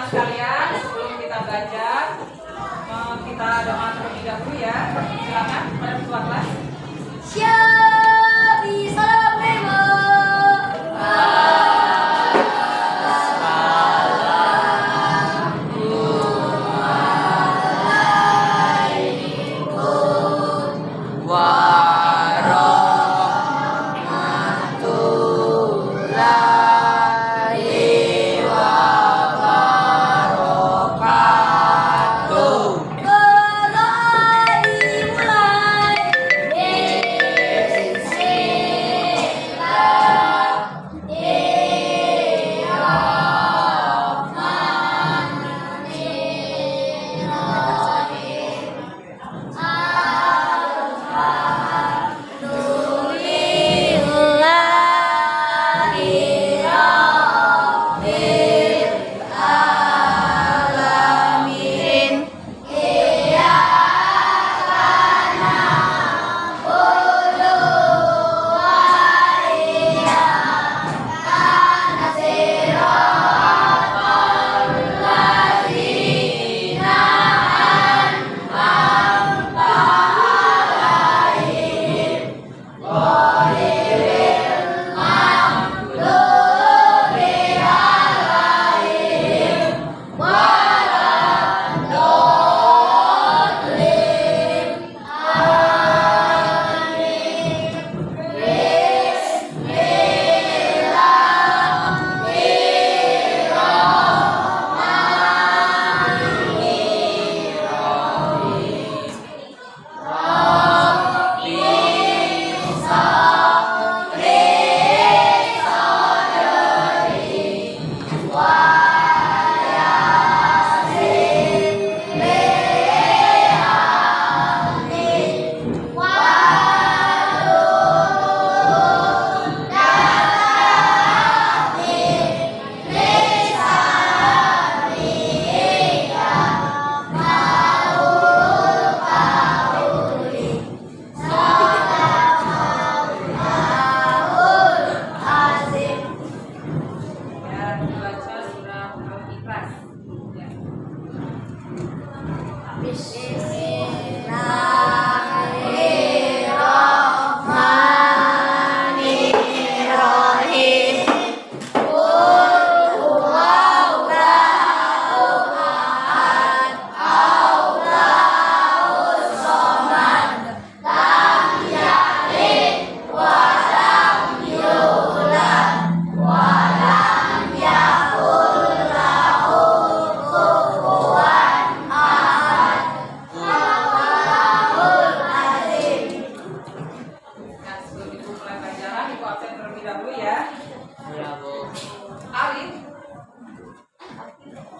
anak-anak sekalian, sebelum kita belajar, kita doa terlebih dahulu ya. Silakan pada ketua kelas. Syabi salam lema.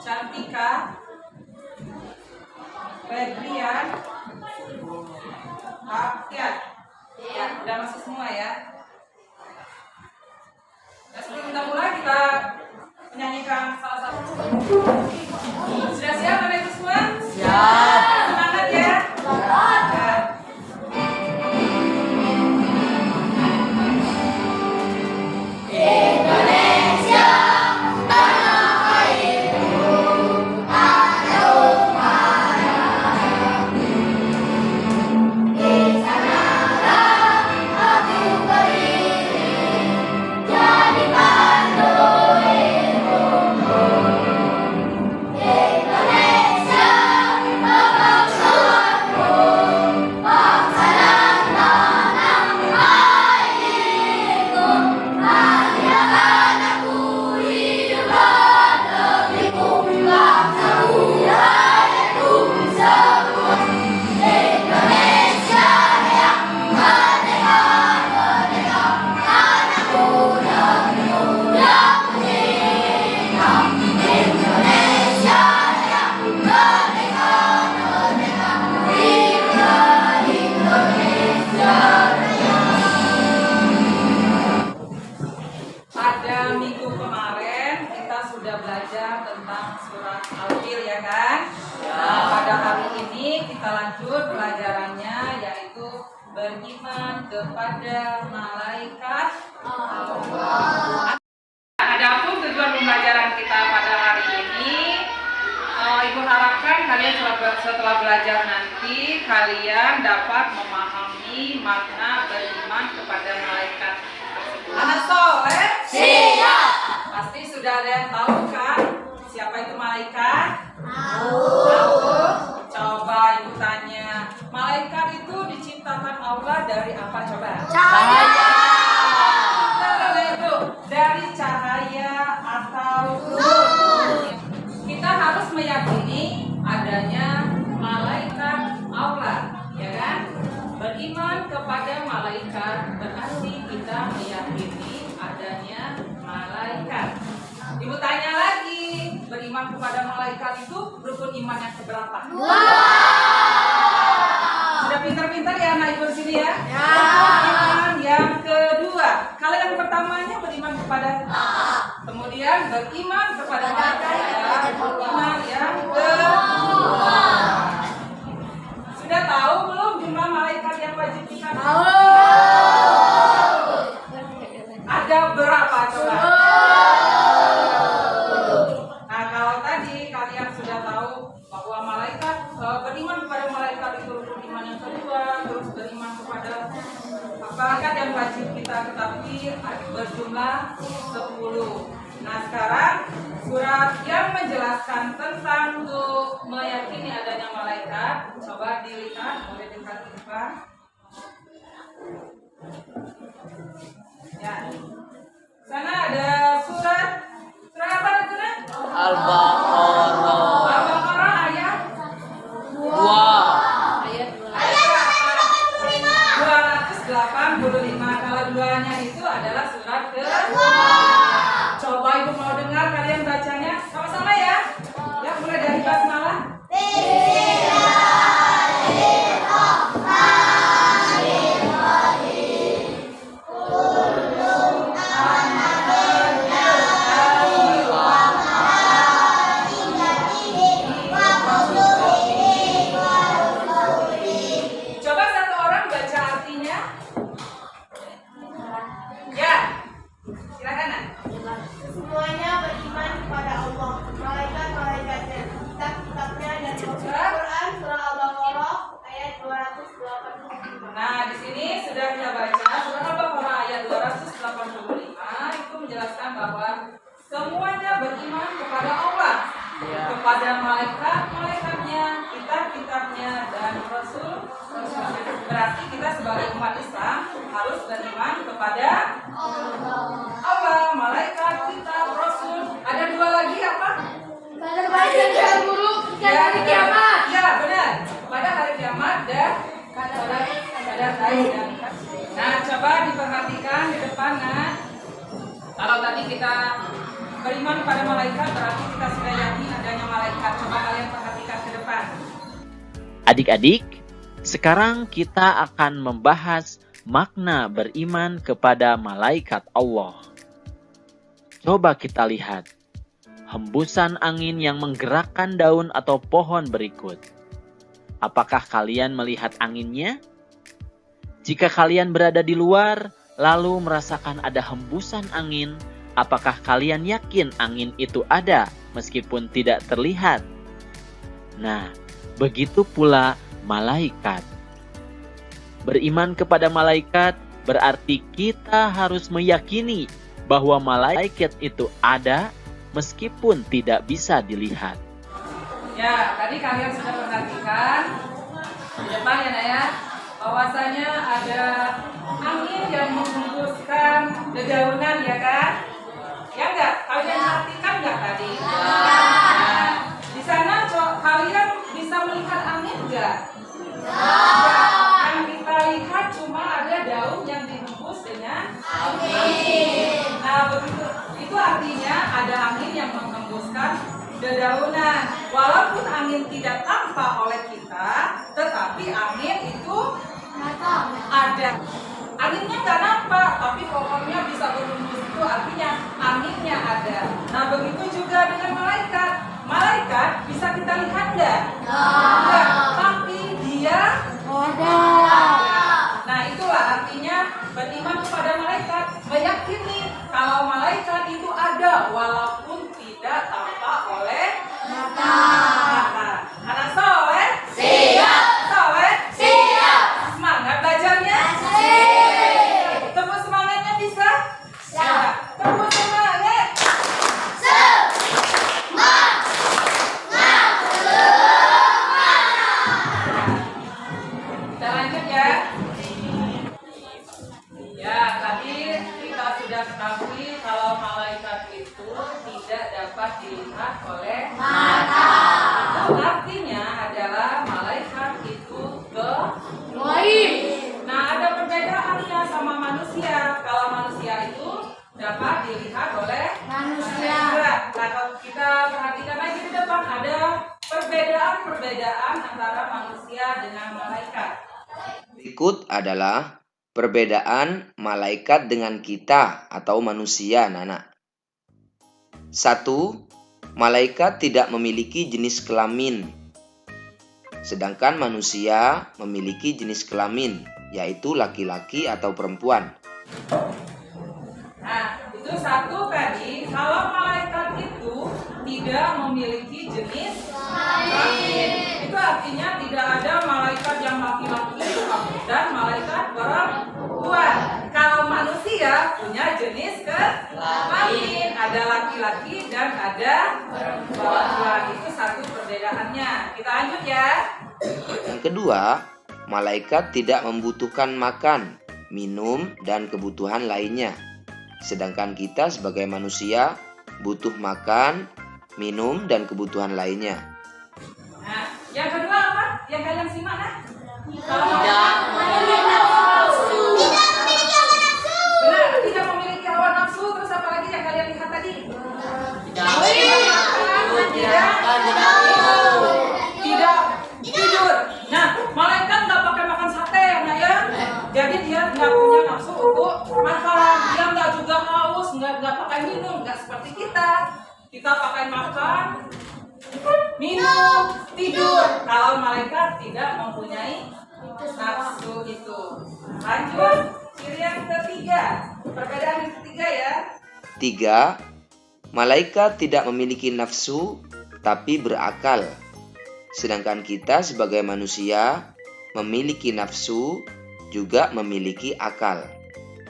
Cantika, Febrian, Akyat. Ya, udah masuk semua ya. Nah, sebelum kita mulai, kita menyanyikan salah satu. Sudah siap Bapak Ibu semua? Siap. Semangat ya. Siap. beriman kepada malaikat Allah. Adapun tujuan pembelajaran kita pada hari ini Doakan kalian setelah belajar nanti kalian dapat memahami makna beriman kepada malaikat tersebut. Anak soleh? Siap. Pasti sudah ada yang tahu kan siapa itu malaikat? Tahu. Coba ibu tanya, malaikat itu diciptakan Allah dari apa coba? Cahaya. Dari cahaya atau nur. Kita harus meyakini adanya malaikat Allah, ya kan? Beriman kepada malaikat berarti kita meyakini adanya malaikat. Ibu tanya lagi, beriman kepada malaikat itu rukun iman yang keberapa? Sudah pintar-pintar ya anak ibu di sini ya? Iman yang kedua. Kalau yang pertamanya beriman kepada kemudian beriman kepada malaikat beriman yang kedua. Sudah tahu belum jumlah malaikat yang wajib kita tahu? Ada berapa coba? Nah kalau tadi kalian sudah tahu bahwa malaikat beriman kepada malaikat itu rukun iman yang kedua, terus beriman kepada malaikat yang wajib kita ketahui berjumlah 10. Nah sekarang surat yang menjelaskan tentang untuk meyakini adanya malaikat, coba dilihat, boleh diperhatikan. Ya, sana ada surat apa itu nih? Al-Baqarah. Al-Baqarah ayat 2. ayat berapa? 285. Kalau duanya itu adalah surat ke. Coba ibu mau dengar kalian bacanya sama-sama ya. Ya mulai dari basmalah. Coba satu orang baca artinya. Ya, silakan Nak. Semuanya beriman kepada Allah, malaikat-malaikatnya, kitab-kitabnya, dan Al-Quran, surah Al-Baqarah ayat 285. Nah, di sini sudah kita baca surah Al-Baqarah ayat 285 itu menjelaskan bahwa semuanya beriman kepada Allah, kepada malaikatnya, kitab-kitabnya, dan Rasul. Berarti kita sebagai umat Islam harus beriman kepada Allah, malaikat, kitab, Rasul. Ada dua lagi apa? Kabar baik dan kabar buruk dan hari kiamat. Ya benar. Pada hari kiamat dan pada hari dan. Nah coba diperhatikan di depan. Nah, kalau tadi kita beriman pada malaikat berarti kita sudah yakin adanya malaikat. Coba kalian perhatikan ke depan. Adik-adik, sekarang kita akan membahas makna beriman kepada malaikat Allah. Coba kita lihat hembusan angin yang menggerakkan daun atau pohon berikut. Apakah kalian melihat anginnya? Jika kalian berada di luar, lalu merasakan ada hembusan angin, apakah kalian yakin angin itu ada meskipun tidak terlihat? Nah, begitu pula malaikat. Beriman kepada malaikat berarti kita harus meyakini bahwa malaikat itu ada meskipun tidak bisa dilihat. Ya, tadi kalian sudah perhatikan di depan ya Naya, bahwasanya ada angin yang menghembuskan dedaunan ya kan? Ya enggak? Kalian perhatikan enggak tadi? Nah, di sana kalian bisa melihat angin enggak? Yang kita lihat cuma ada daun yang dihembus dengan angin. Nah, begitu. Itu artinya ada angin yang menghembuskan dedaunan. Walaupun angin tidak tampak oleh kita, tetapi angin itu ada. Anginnya nggak nampak, tapi pokoknya bisa berhembus, itu artinya anginnya ada. Nah begitu juga dengan malaikat. Malaikat bisa kita lihat nggak? Enggak, tapi dia ada. Nah itulah artinya beriman kepada malaikat, meyakini kalau malaikat itu ada walaupun tidak tampak oleh mata. mata. Itu artinya adalah malaikat itu Gaib. Nah, ada perbedaannya sama manusia. Kalau manusia itu dapat dilihat oleh Manusia. Nah, kalau kita perhatikan lagi di depan ada perbedaan antara manusia dengan malaikat. Berikut adalah perbedaan malaikat dengan kita atau manusia, Nana. 1. Malaikat tidak memiliki jenis kelamin. Sedangkan manusia memiliki jenis kelamin, yaitu laki-laki atau perempuan. Nah, itu satu tadi. Kalau malaikat itu tidak memiliki jenis kelamin, itu artinya tidak ada malaikat yang laki-laki dan malaikat perempuan. Kalau manusia punya jenis kelamin, ada laki-laki dan ada perempuan. Itu satu perbedaannya. Kita lanjut ya. Yang kedua, malaikat tidak membutuhkan makan, minum, dan kebutuhan lainnya. Sedangkan kita sebagai manusia butuh makan, minum, dan kebutuhan lainnya. Nah, yang kedua apa? Yang kalian simak nah? Benar, tidak memiliki hawa nafsu. Terus apa lagi yang kalian lihat tadi? Tidak tidur. Nah, malaikat nggak pakai makan sate ya. Jadi dia nggak punya nafsu untuk makan. Dia nggak juga haus, nggak pakai minum, nggak seperti kita. Kita pakai makan, minum, tidur. Kalau malaikat tidak mempunyai nafsu itu. Lanjut, ciri yang ketiga. Perbedaan yang ketiga ya. 3. Malaikat tidak memiliki nafsu, tapi berakal. Sedangkan kita sebagai manusia memiliki nafsu, juga memiliki akal.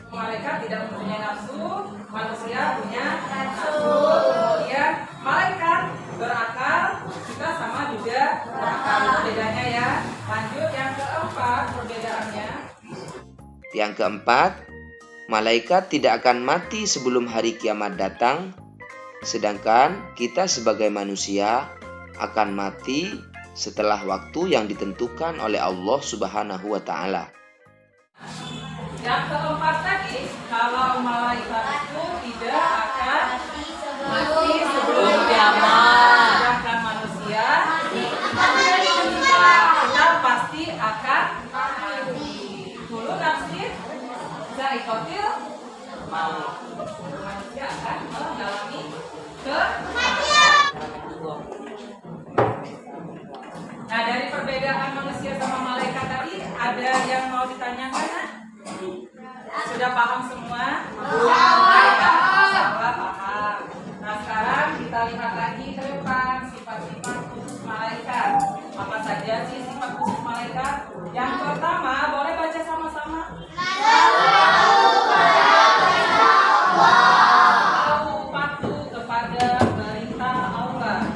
Malaikat tidak mempunyai nafsu, manusia punya nafsu. Kemudian malaikat berakal, kita sama juga berakal. Itu bedanya ya. Lanjut yang keempat perbedaannya. Yang keempat, malaikat tidak akan mati sebelum hari kiamat datang, sedangkan kita sebagai manusia akan mati setelah waktu yang ditentukan oleh Allah Subhanahu wa Ta'ala. Yang keempat tadi, kalau malaikat itu tidak akan mati sebelum kiamat. Sedangkan manusia kita pasti akan mati. Dulu tafsir Zaikotil manusia akan mengalami kematian. Nah, dari perbedaan manusia sama malaikat tadi, ada yang mau ditanyakan? Sudah paham semua? Salah paham. Nah, sekarang kita lihat lagi ke depan sifat-sifat khusus malaikat. Apa saja sih sifat khusus malaikat? Yang pertama, boleh baca sama-sama? Tahu patuh kepada perintah Allah.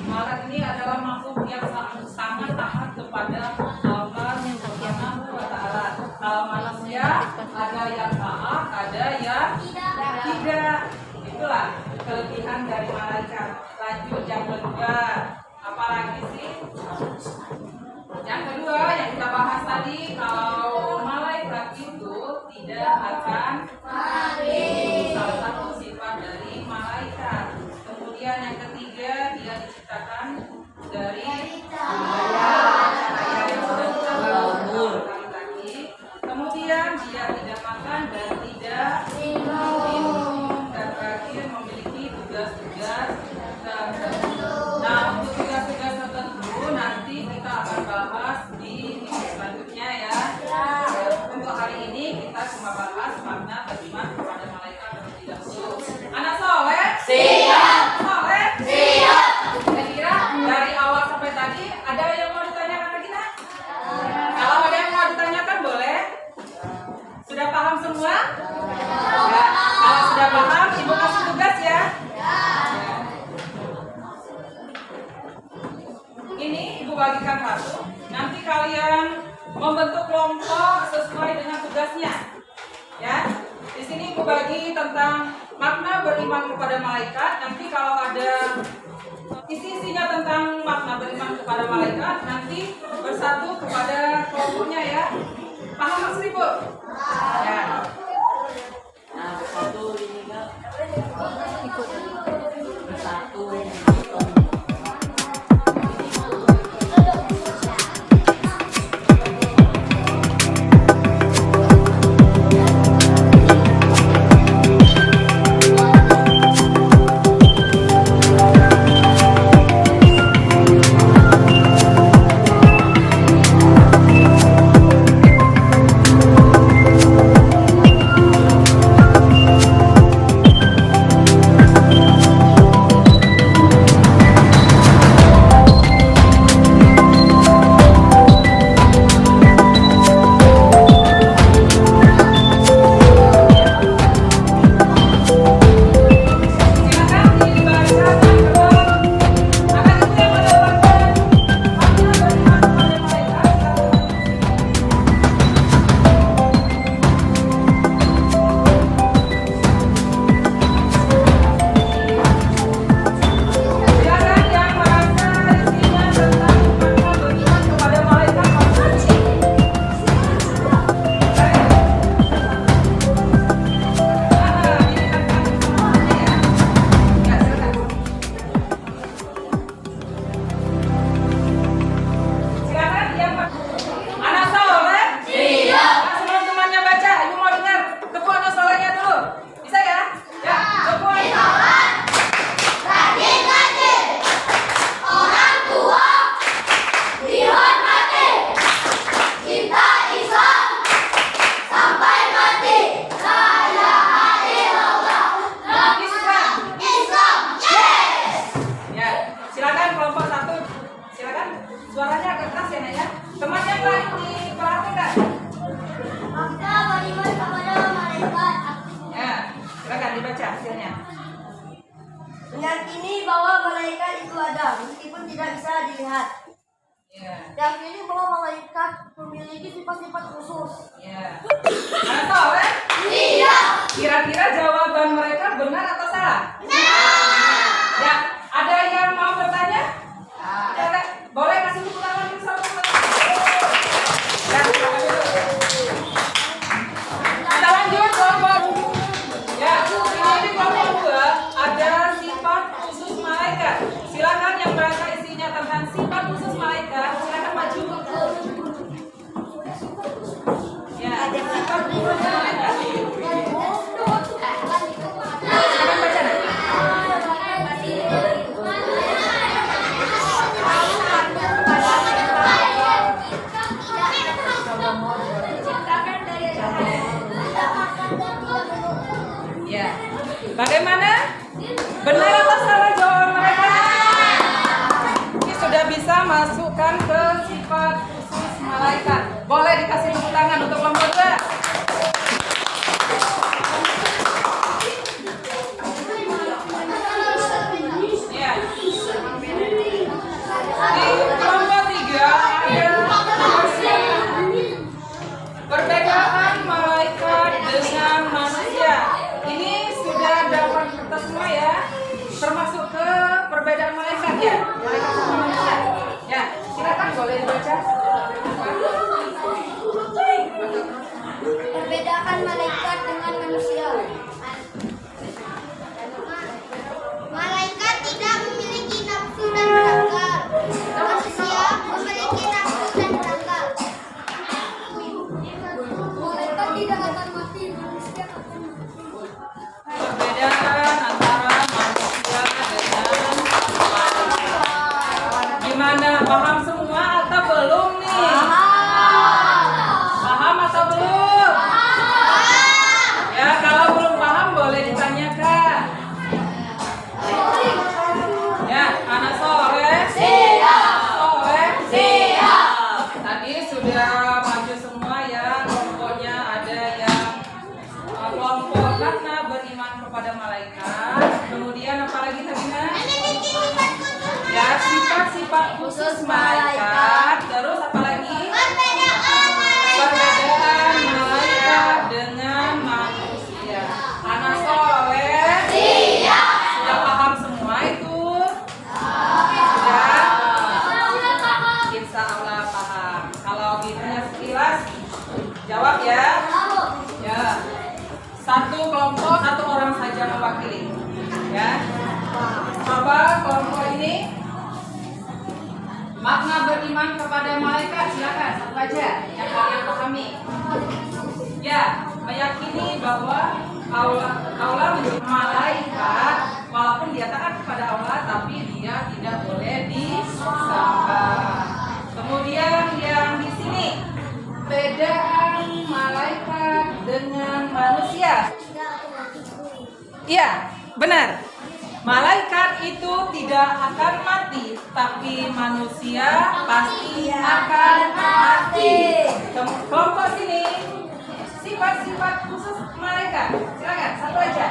Malaikat ini adalah makhluk yang sangat taat kepada Allah Subhanahu wa Ta'ala. Kalau manusia ada yang taat, ada yang tidak. Itulah kelebihan dari malaikat. Lanjut yang kedua, apa lagi sih? Yang kedua yang kita bahas tadi, kalau malaikat itu tidak akan mati. Salah satu sifat dari malaikat. Kemudian yang ketiga, dia diciptakan dari cahaya yang sudah kita bahas tadi. Kemudian dia tidak makan dan tidak minum, dan terakhir memiliki tugas-tugas tertentu. Nah, untuk tugas-tugas tertentu nanti kita akan bahas di minggu selanjutnya ya. Untuk hari ini kita cuma bahas makna beriman kepada malaikat terlebih dahulu. Anak soleh? Siap. Soleh? Siap. Kira-kira dari awal sampai tadi ada yang mau ditanyakan lagi nak? Kalau ada yang mau ditanyakan boleh. Sudah paham semua? Ya. Kalau sudah paham, ibu kasih tugas ya. Ini ibu bagikan satu. Nanti kalian membentuk kelompok sesuai dengan tugasnya. Ya. Di sini ibu bagi tentang makna beriman kepada malaikat. Nanti kalau ada isi-isinya tentang makna beriman kepada malaikat nanti bersatu kepada kelompoknya ya. Paham maksud Ibu? Ya. Nah, bersatu ini kan. Bersatu. Suaranya agak keras ya, Nak ya. Teman yang lain diperhatikan. Makna beriman kepada malaikat. Ya, silakan dibaca hasilnya. Meyakini bahwa malaikat itu ada, meskipun tidak bisa dilihat. Ya. Yakini bahwa malaikat memiliki sifat-sifat khusus. Ya. Anda tahu kan? Iya. Kira-kira jawaban mereka benar atau salah? Benar. Ya, ada yang mau bertanya? Ada, boleh kasih tepuk tangan dulu sama teman. Ya, silakan dulu. Kita lanjut kelompok. Ya, ini kelompok 2 ada sifat khusus malaikat. Silakan yang merasa isinya tentang sifat khusus malaikat, silakan maju. Ya, ada sifat khusus malaikat. Silakan baca. Ya. Bagaimana? Benar atau salah jawaban mereka? Ini sudah bisa masukkan ke sifat khusus malaikat. Boleh dikasih tepuk tangan untuk kelompok 2. Ya. Di kelompok 3 ada perbedaan malaikat dengan manusia. Ini sudah dapat kertas semua ya, termasuk ke perbedaan malaikat ya, malaikat sama manusia. Ya, silakan boleh dibaca. Perbedaan malaikat dengan manusia. Malaikat tidak memiliki nafsu dan berakal. Manusia memiliki nafsu dan berakal. Malaikat tidak akan mati, manusia akan mati. Perbedaan antara manusia dengan malaikat. Gimana? Paham semua atau belum nih? Paham atau belum? Ya, kalau belum paham boleh ditanyakan. Ya, anak soleh. Siap. Soleh. Siap. Tadi sudah maju semua ya, kelompoknya ada yang kelompok karena beriman kepada malaikat. Kemudian apa lagi tadi? Ya, sifat-sifat khusus malaikat. Terus apa lagi? Perbedaan malaikat dengan manusia. Anak soleh. Sudah paham semua itu? beriman kepada malaikat, silakan satu aja yang kalian pahami. Ya, meyakini bahwa Allah menjadi malaikat, walaupun dia taat kepada Allah, tapi dia tidak boleh disembah. Kemudian yang di sini, bedaan malaikat dengan manusia. Iya, benar. Malaikat itu tidak akan mati, tapi manusia pasti akan mati. Kelompok sini, sifat-sifat khusus malaikat. Silakan, satu aja.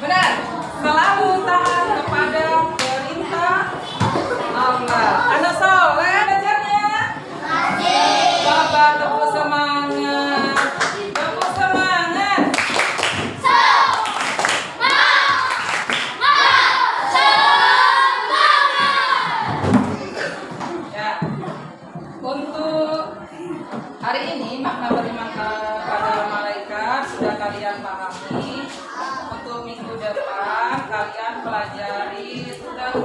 Benar, selalu taat kepada perintah Allah. Anak soleh belajarnya. Coba tepuk semangat. Tepuk semangat. Ya. Untuk hari ini makna beriman kepada malaikat sudah kalian pahami. Untuk minggu depan kalian pelajari tentang